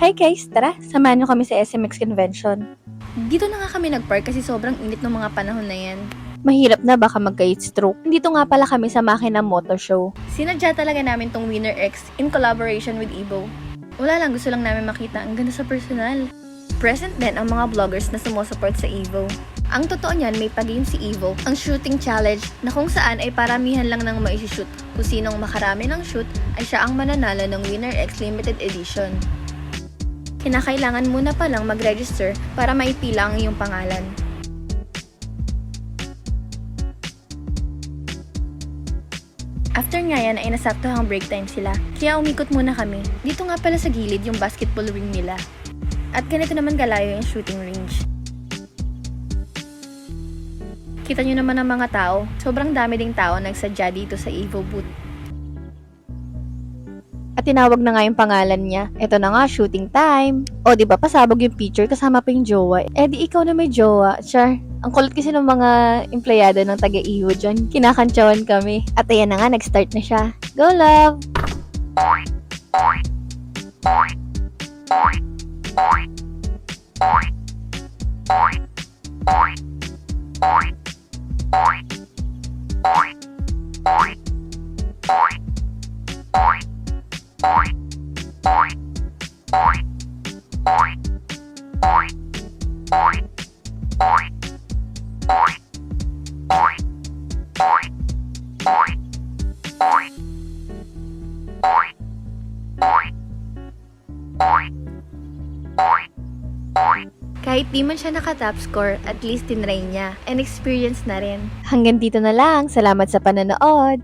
Hi guys, tara, samahan nyo kami sa SMX Convention. Dito na nga kami nagpark kasi sobrang init ng mga panahon na yan. Mahirap na baka magka-heat stroke. Dito nga pala kami sa Makina Motor Show. Sinadya talaga namin tong Winner X in collaboration with Evo. Wala lang, gusto lang namin makita ang ganda sa personal. Present din ang mga vloggers na sumusupport sa Evo. Ang totoo niyan, may pag-game si Evo, ang shooting challenge na kung saan ay paramihan lang ng maisishoot. Kung sinong makarami ng shoot ay siya ang mananalo ng Winner X Limited Edition. Kinakailangan muna palang mag-register para maipila ang iyong pangalan. After nga yan ay nasaktohang break time sila, kaya umikot muna kami. Dito nga pala sa gilid yung basketball ring nila. At ganito naman kalayo yung shooting range. Kita nyo naman ang mga tao, sobrang dami ding tao nagsadya dito sa Evo booth. At tinawag na nga yung pangalan niya. Ito na nga, shooting time. O, di ba pasabog yung picture kasama pa yung jowa. Eh, di ikaw na may jowa. Char, ang kulit kasi ng mga empleyado ng taga-Evo dyan. Kinakantsawan kami. At ayan na nga, nag-start na siya. Go, love! Kahit di man siya naka-top score, at least tinry niya and experience na rin. Hanggang dito na lang. Salamat sa panonood.